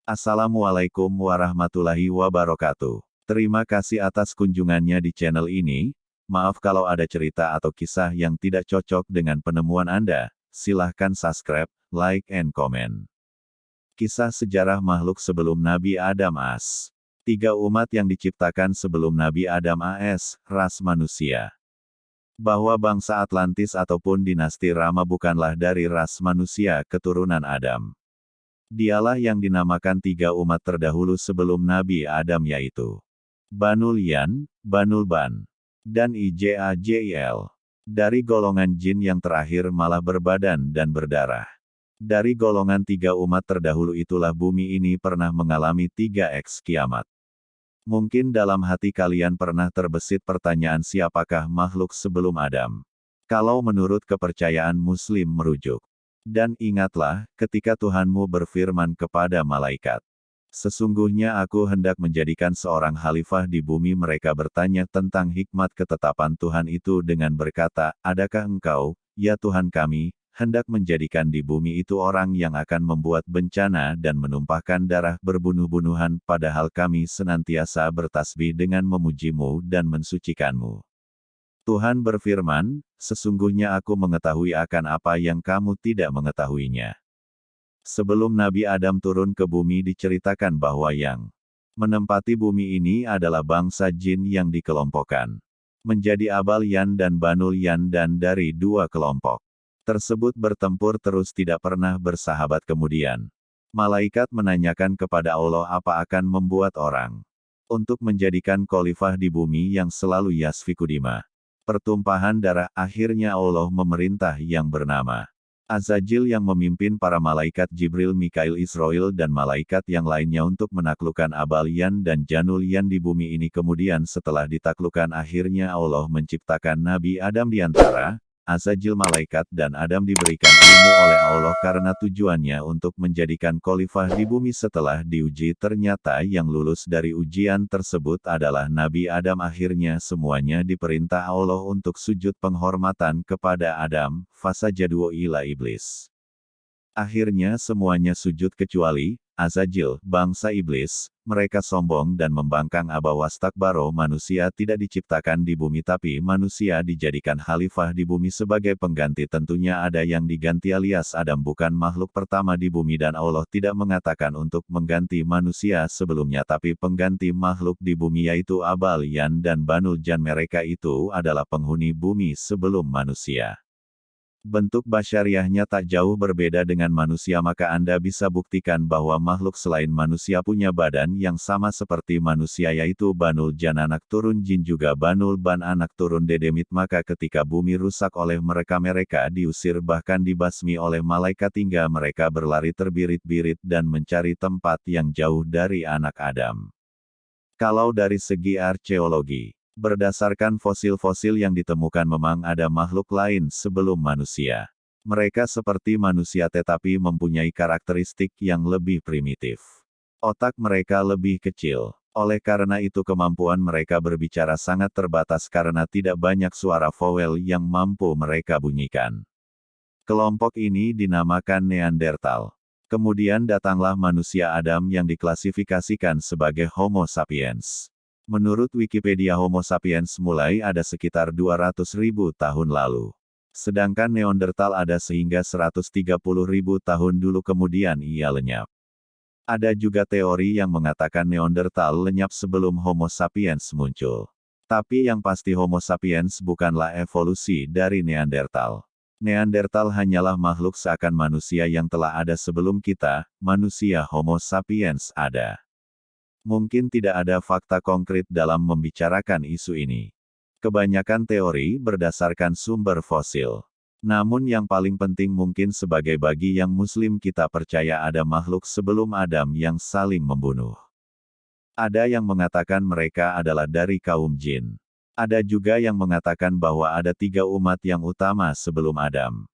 Assalamualaikum warahmatullahi wabarakatuh. Terima kasih atas kunjungannya di channel ini. Maaf kalau ada cerita atau kisah yang tidak cocok dengan penemuan Anda. Silahkan subscribe, like, and comment. Kisah sejarah makhluk sebelum Nabi Adam AS. 3 umat yang diciptakan sebelum Nabi Adam AS, ras manusia. Bahwa bangsa Atlantis ataupun dinasti Rama bukanlah dari ras manusia keturunan Adam. Dialah yang dinamakan 3 umat terdahulu sebelum Nabi Adam yaitu Banul Yan, Banul Ban, dan Ijajil. Dari golongan jin yang terakhir malah berbadan dan berdarah. Dari golongan 3 umat terdahulu itulah bumi ini pernah mengalami 3x kiamat. Mungkin dalam hati kalian pernah terbesit pertanyaan siapakah makhluk sebelum Adam. Kalau menurut kepercayaan Muslim merujuk. Dan ingatlah, ketika Tuhanmu berfirman kepada malaikat, sesungguhnya aku hendak menjadikan seorang khalifah di bumi. Mereka bertanya tentang hikmat ketetapan Tuhan itu dengan berkata, adakah engkau, ya Tuhan kami, hendak menjadikan di bumi itu orang yang akan membuat bencana dan menumpahkan darah berbunuh-bunuhan, padahal kami senantiasa bertasbih dengan memujimu dan mensucikanmu. Tuhan berfirman, sesungguhnya aku mengetahui akan apa yang kamu tidak mengetahuinya. Sebelum Nabi Adam turun ke bumi diceritakan bahwa yang menempati bumi ini adalah bangsa jin yang dikelompokkan menjadi Abal Yan dan Banul Yan, dan dari 2 kelompok tersebut bertempur terus tidak pernah bersahabat. Kemudian malaikat menanyakan kepada Allah apa akan membuat orang untuk menjadikan khalifah di bumi yang selalu yasfiku dima. Pertumpahan darah. Akhirnya Allah memerintah yang bernama Azazil yang memimpin para malaikat Jibril, Mikail, Israel dan malaikat yang lainnya untuk menaklukkan Abal Yan dan Janul Yan di bumi ini. Kemudian setelah ditaklukkan akhirnya Allah menciptakan Nabi Adam di antara Azazil malaikat, dan Adam diberikan ilmu oleh Allah karena tujuannya untuk menjadikan khalifah di bumi. Setelah diuji ternyata yang lulus dari ujian tersebut adalah Nabi Adam. Akhirnya semuanya diperintah Allah untuk sujud penghormatan kepada Adam, fasajadu ila iblis. Akhirnya semuanya sujud kecuali Azazil, bangsa iblis. Mereka sombong dan membangkang. Aba wastakbaro. Manusia tidak diciptakan di bumi tapi manusia dijadikan khalifah di bumi sebagai pengganti. Tentunya ada yang diganti alias Adam bukan makhluk pertama di bumi, dan Allah tidak mengatakan untuk mengganti manusia sebelumnya tapi pengganti makhluk di bumi yaitu Abal Yan dan Banul Jan. Mereka itu adalah penghuni bumi sebelum manusia. Bentuk basyariahnya tak jauh berbeda dengan manusia, maka Anda bisa buktikan bahwa makhluk selain manusia punya badan yang sama seperti manusia yaitu Banul Jan anak turun jin, juga Banul Ban anak turun dedemit. Maka ketika bumi rusak oleh mereka diusir bahkan dibasmi oleh malaikat hingga mereka berlari terbirit-birit dan mencari tempat yang jauh dari anak Adam. Kalau dari segi arkeologi, berdasarkan fosil-fosil yang ditemukan memang ada makhluk lain sebelum manusia. Mereka seperti manusia tetapi mempunyai karakteristik yang lebih primitif. Otak mereka lebih kecil. Oleh karena itu kemampuan mereka berbicara sangat terbatas karena tidak banyak suara vowel yang mampu mereka bunyikan. Kelompok ini dinamakan Neandertal. Kemudian datanglah manusia Adam yang diklasifikasikan sebagai Homo sapiens. Menurut Wikipedia Homo sapiens mulai ada sekitar 200.000 tahun lalu. Sedangkan Neandertal ada sehingga 130.000 tahun dulu kemudian ia lenyap. Ada juga teori yang mengatakan Neandertal lenyap sebelum Homo sapiens muncul. Tapi yang pasti Homo sapiens bukanlah evolusi dari Neandertal. Neandertal hanyalah makhluk seakan manusia yang telah ada sebelum kita, manusia Homo sapiens ada. Mungkin tidak ada fakta konkret dalam membicarakan isu ini. Kebanyakan teori berdasarkan sumber fosil. Namun yang paling penting mungkin sebagai bagi yang muslim kita percaya ada makhluk sebelum Adam yang saling membunuh. Ada yang mengatakan mereka adalah dari kaum jin. Ada juga yang mengatakan bahwa ada 3 umat yang utama sebelum Adam.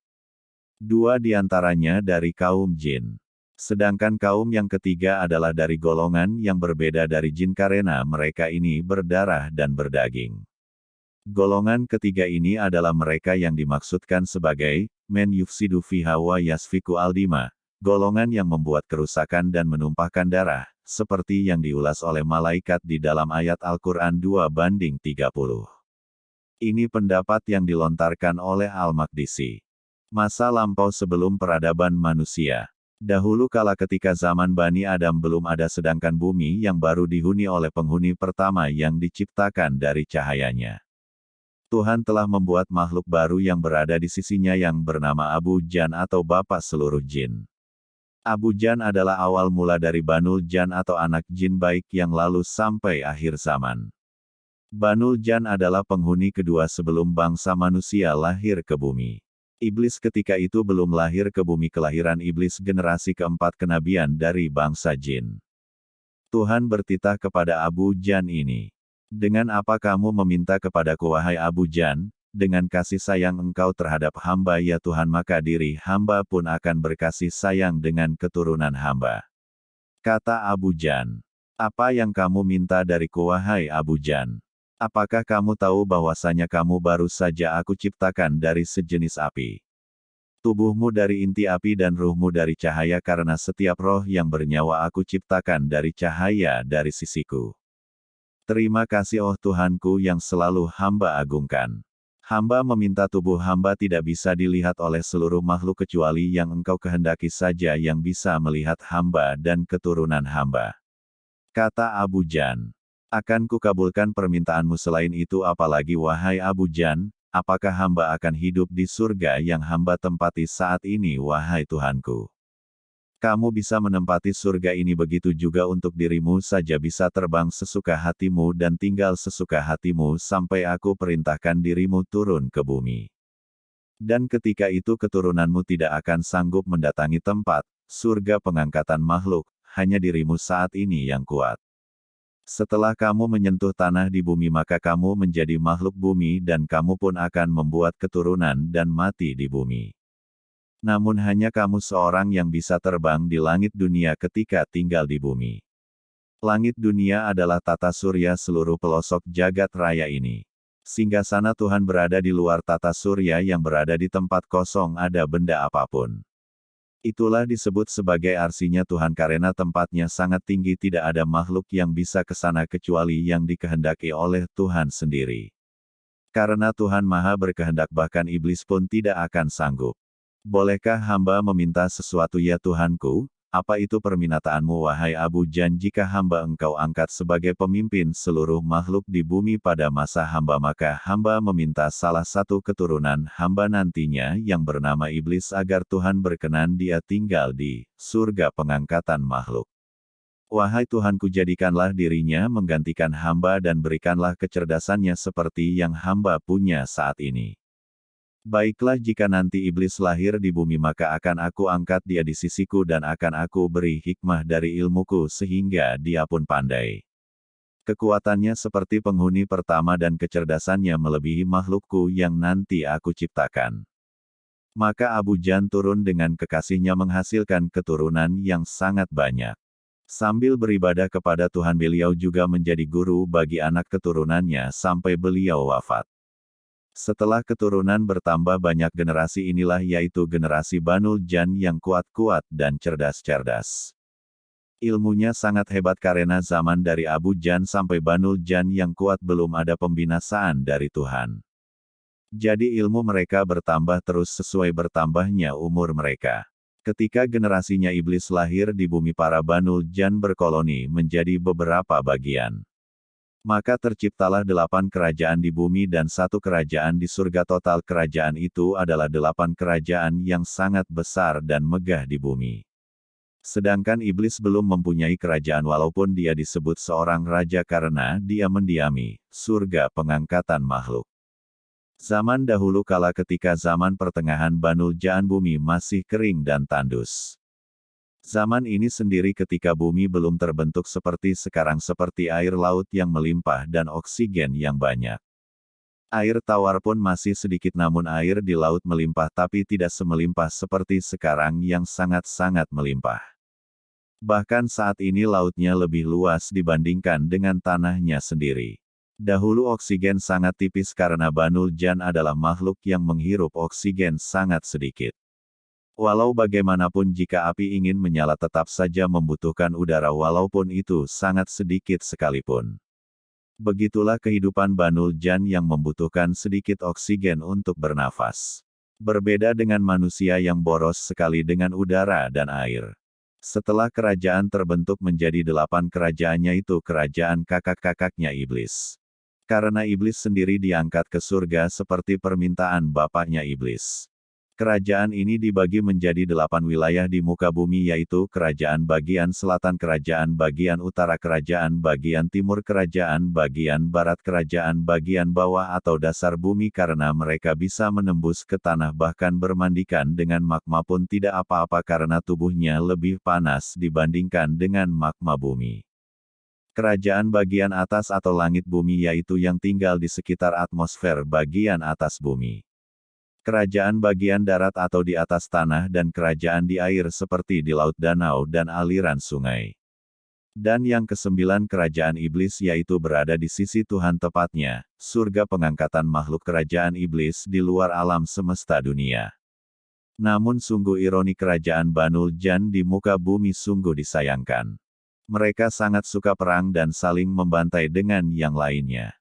2 diantaranya dari kaum jin. Sedangkan kaum yang ketiga adalah dari golongan yang berbeda dari jin karena mereka ini berdarah dan berdaging. Golongan ketiga ini adalah mereka yang dimaksudkan sebagai men yufsidu fiha wa yasfiku aldima, golongan yang membuat kerusakan dan menumpahkan darah, seperti yang diulas oleh malaikat di dalam ayat Al-Quran 2:30. Ini pendapat yang dilontarkan oleh Al-Maqdisi. Masa lampau sebelum peradaban manusia. Dahulu kala ketika zaman Bani Adam belum ada sedangkan bumi yang baru dihuni oleh penghuni pertama yang diciptakan dari cahayanya. Tuhan telah membuat makhluk baru yang berada di sisinya yang bernama Abu Jan atau Bapa seluruh jin. Abu Jan adalah awal mula dari Banul Jan atau anak jin baik yang lalu sampai akhir zaman. Banul Jan adalah penghuni kedua sebelum bangsa manusia lahir ke bumi. Iblis ketika itu belum lahir ke bumi, kelahiran iblis generasi keempat kenabian dari bangsa jin. Tuhan bertitah kepada Abu Jan ini. Dengan apa kamu meminta kepadaku wahai Abu Jan? Dengan kasih sayang engkau terhadap hamba ya Tuhan, maka diri hamba pun akan berkasih sayang dengan keturunan hamba. Kata Abu Jan. Apa yang kamu minta dariku wahai Abu Jan? Apakah kamu tahu bahwasanya kamu baru saja aku ciptakan dari sejenis api? Tubuhmu dari inti api dan ruhmu dari cahaya, karena setiap roh yang bernyawa aku ciptakan dari cahaya dari sisiku. Terima kasih oh Tuhanku yang selalu hamba agungkan. Hamba meminta tubuh hamba tidak bisa dilihat oleh seluruh makhluk kecuali yang engkau kehendaki saja yang bisa melihat hamba dan keturunan hamba. Kata Abu Jan. Akan kukabulkan permintaanmu selain itu apalagi wahai Abu Jan, apakah hamba akan hidup di surga yang hamba tempati saat ini wahai Tuhanku? Kamu bisa menempati surga ini, begitu juga untuk dirimu saja bisa terbang sesuka hatimu dan tinggal sesuka hatimu sampai aku perintahkan dirimu turun ke bumi. Dan ketika itu keturunanmu tidak akan sanggup mendatangi tempat, surga pengangkatan makhluk, hanya dirimu saat ini yang kuat. Setelah kamu menyentuh tanah di bumi maka kamu menjadi makhluk bumi dan kamu pun akan membuat keturunan dan mati di bumi. Namun hanya kamu seorang yang bisa terbang di langit dunia ketika tinggal di bumi. Langit dunia adalah tata surya seluruh pelosok jagat raya ini. Singgasana Tuhan berada di luar tata surya yang berada di tempat kosong ada benda apapun. Itulah disebut sebagai arsinya Tuhan karena tempatnya sangat tinggi, tidak ada makhluk yang bisa ke sana kecuali yang dikehendaki oleh Tuhan sendiri. Karena Tuhan Maha berkehendak bahkan iblis pun tidak akan sanggup. Bolehkah hamba meminta sesuatu ya Tuhanku? Apa itu permintaanmu wahai Abu Jan? Jika hamba engkau angkat sebagai pemimpin seluruh makhluk di bumi pada masa hamba, maka hamba meminta salah satu keturunan hamba nantinya yang bernama iblis agar Tuhan berkenan dia tinggal di surga pengangkatan makhluk. Wahai Tuhanku, jadikanlah dirinya menggantikan hamba dan berikanlah kecerdasannya seperti yang hamba punya saat ini. Baiklah, jika nanti iblis lahir di bumi maka akan aku angkat dia di sisiku dan akan aku beri hikmah dari ilmuku sehingga dia pun pandai. Kekuatannya seperti penghuni pertama dan kecerdasannya melebihi makhlukku yang nanti aku ciptakan. Maka Abu Jan turun dengan kekasihnya menghasilkan keturunan yang sangat banyak. Sambil beribadah kepada Tuhan beliau juga menjadi guru bagi anak keturunannya sampai beliau wafat. Setelah keturunan bertambah banyak, generasi inilah yaitu generasi Banul Jan yang kuat-kuat dan cerdas-cerdas. Ilmunya sangat hebat karena zaman dari Abu Jan sampai Banul Jan yang kuat belum ada pembinasaan dari Tuhan. Jadi ilmu mereka bertambah terus sesuai bertambahnya umur mereka. Ketika generasinya iblis lahir di bumi, para Banul Jan berkoloni menjadi beberapa bagian. Maka terciptalah 8 kerajaan di bumi dan 1 kerajaan di surga. Total kerajaan itu adalah 8 kerajaan yang sangat besar dan megah di bumi. Sedangkan iblis belum mempunyai kerajaan walaupun dia disebut seorang raja karena dia mendiami surga pengangkatan makhluk. Zaman dahulu kala ketika zaman pertengahan Banul Jan bumi masih kering dan tandus. Zaman ini sendiri ketika bumi belum terbentuk seperti sekarang, seperti air laut yang melimpah dan oksigen yang banyak. Air tawar pun masih sedikit, namun air di laut melimpah tapi tidak semelimpah seperti sekarang yang sangat-sangat melimpah. Bahkan saat ini lautnya lebih luas dibandingkan dengan tanahnya sendiri. Dahulu oksigen sangat tipis karena Banul Jan adalah makhluk yang menghirup oksigen sangat sedikit. Walau bagaimanapun jika api ingin menyala tetap saja membutuhkan udara walaupun itu sangat sedikit sekalipun. Begitulah kehidupan Banul Jan yang membutuhkan sedikit oksigen untuk bernafas. Berbeda dengan manusia yang boros sekali dengan udara dan air. Setelah kerajaan terbentuk menjadi 8 kerajaannya itu kerajaan kakak-kakaknya iblis. Karena iblis sendiri diangkat ke surga seperti permintaan bapaknya iblis. Kerajaan ini dibagi menjadi 8 wilayah di muka bumi yaitu kerajaan bagian selatan, kerajaan bagian utara, kerajaan bagian timur, kerajaan bagian barat, kerajaan bagian bawah atau dasar bumi karena mereka bisa menembus ke tanah bahkan bermandikan dengan magma pun tidak apa-apa karena tubuhnya lebih panas dibandingkan dengan magma bumi. Kerajaan bagian atas atau langit bumi yaitu yang tinggal di sekitar atmosfer bagian atas bumi. Kerajaan bagian darat atau di atas tanah dan kerajaan di air seperti di laut, danau dan aliran sungai. Dan yang kesembilan kerajaan iblis yaitu berada di sisi Tuhan tepatnya, surga pengangkatan makhluk kerajaan iblis di luar alam semesta dunia. Namun sungguh ironi kerajaan Banul Jan di muka bumi sungguh disayangkan. Mereka sangat suka perang dan saling membantai dengan yang lainnya.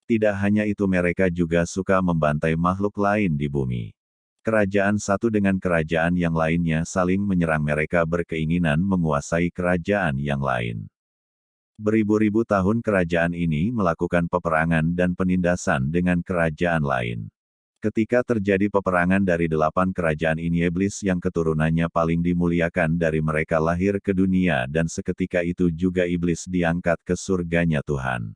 Tidak hanya itu mereka juga suka membantai makhluk lain di bumi. Kerajaan satu dengan kerajaan yang lainnya saling menyerang mereka berkeinginan menguasai kerajaan yang lain. Beribu-ribu tahun kerajaan ini melakukan peperangan dan penindasan dengan kerajaan lain. Ketika terjadi peperangan dari 8 kerajaan ini iblis yang keturunannya paling dimuliakan dari mereka lahir ke dunia dan seketika itu juga iblis diangkat ke surganya Tuhan.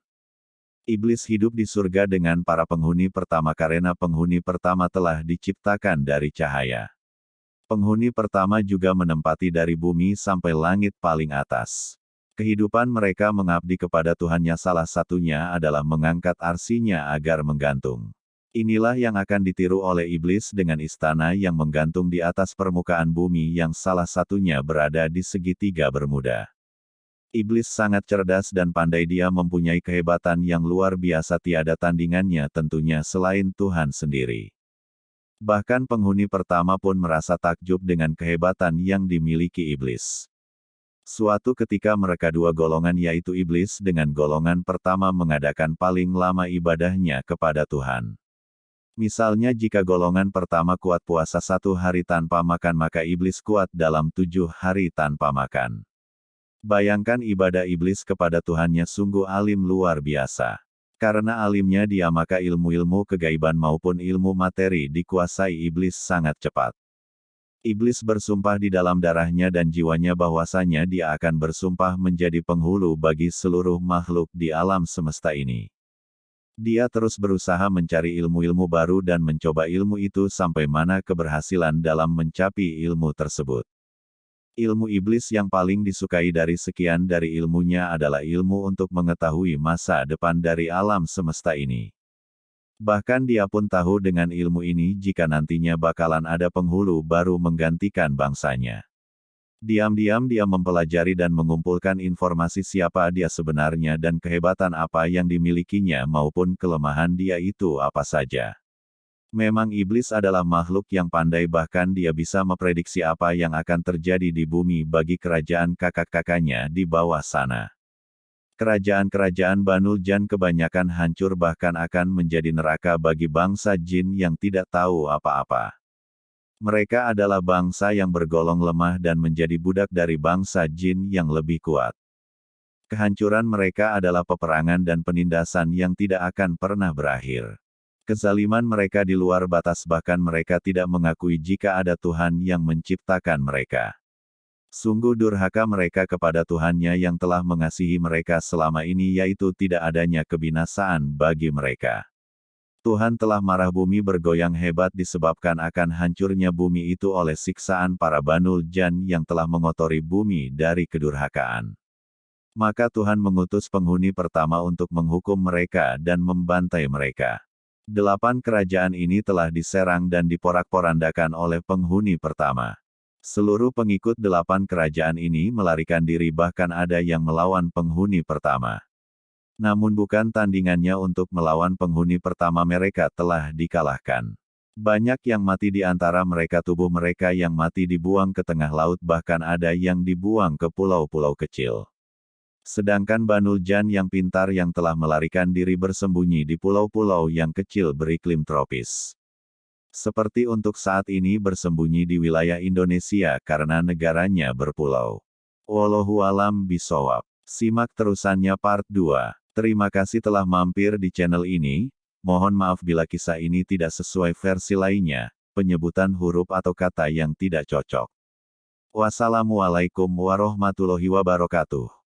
Iblis hidup di surga dengan para penghuni pertama karena penghuni pertama telah diciptakan dari cahaya. Penghuni pertama juga menempati dari bumi sampai langit paling atas. Kehidupan mereka mengabdi kepada Tuhannya salah satunya adalah mengangkat arsinya agar menggantung. Inilah yang akan ditiru oleh iblis dengan istana yang menggantung di atas permukaan bumi yang salah satunya berada di segitiga Bermuda. Iblis sangat cerdas dan pandai, dia mempunyai kehebatan yang luar biasa tiada tandingannya tentunya selain Tuhan sendiri. Bahkan penghuni pertama pun merasa takjub dengan kehebatan yang dimiliki iblis. Suatu ketika mereka dua golongan yaitu iblis dengan golongan pertama mengadakan paling lama ibadahnya kepada Tuhan. Misalnya jika golongan pertama kuat puasa 1 hari tanpa makan maka iblis kuat dalam 7 hari tanpa makan. Bayangkan ibadah iblis kepada Tuhannya sungguh alim luar biasa. Karena alimnya dia maka ilmu-ilmu kegaiban maupun ilmu materi dikuasai iblis sangat cepat. Iblis bersumpah di dalam darahnya dan jiwanya bahwasanya dia akan bersumpah menjadi penghulu bagi seluruh makhluk di alam semesta ini. Dia terus berusaha mencari ilmu-ilmu baru dan mencoba ilmu itu sampai mana keberhasilan dalam mencapai ilmu tersebut. Ilmu iblis yang paling disukai dari sekian dari ilmunya adalah ilmu untuk mengetahui masa depan dari alam semesta ini. Bahkan dia pun tahu dengan ilmu ini jika nantinya bakalan ada penghulu baru menggantikan bangsanya. Diam-diam dia mempelajari dan mengumpulkan informasi siapa dia sebenarnya dan kehebatan apa yang dimilikinya maupun kelemahan dia itu apa saja. Memang iblis adalah makhluk yang pandai bahkan dia bisa memprediksi apa yang akan terjadi di bumi bagi kerajaan kakak-kakaknya di bawah sana. Kerajaan-kerajaan Banul Jan kebanyakan hancur bahkan akan menjadi neraka bagi bangsa jin yang tidak tahu apa-apa. Mereka adalah bangsa yang bergolong lemah dan menjadi budak dari bangsa jin yang lebih kuat. Kehancuran mereka adalah peperangan dan penindasan yang tidak akan pernah berakhir. Kezaliman mereka di luar batas bahkan mereka tidak mengakui jika ada Tuhan yang menciptakan mereka. Sungguh durhaka mereka kepada Tuhannya yang telah mengasihi mereka selama ini yaitu tidak adanya kebinasaan bagi mereka. Tuhan telah marah bumi bergoyang hebat disebabkan akan hancurnya bumi itu oleh siksaan para Banul Jan yang telah mengotori bumi dari kedurhakaan. Maka Tuhan mengutus penghuni pertama untuk menghukum mereka dan membantai mereka. 8 kerajaan ini telah diserang dan diporak-porandakan oleh penghuni pertama. Seluruh pengikut 8 kerajaan ini melarikan diri bahkan ada yang melawan penghuni pertama. Namun bukan tandingannya untuk melawan penghuni pertama mereka telah dikalahkan. Banyak yang mati di antara mereka, tubuh mereka yang mati dibuang ke tengah laut, bahkan ada yang dibuang ke pulau-pulau kecil. Sedangkan Banu Jan yang pintar yang telah melarikan diri bersembunyi di pulau-pulau yang kecil beriklim tropis. Seperti untuk saat ini bersembunyi di wilayah Indonesia karena negaranya berpulau. Wallahu alam bishawab. Simak terusannya part 2. Terima kasih telah mampir di channel ini. Mohon maaf bila kisah ini tidak sesuai versi lainnya, penyebutan huruf atau kata yang tidak cocok. Wassalamualaikum warahmatullahi wabarakatuh.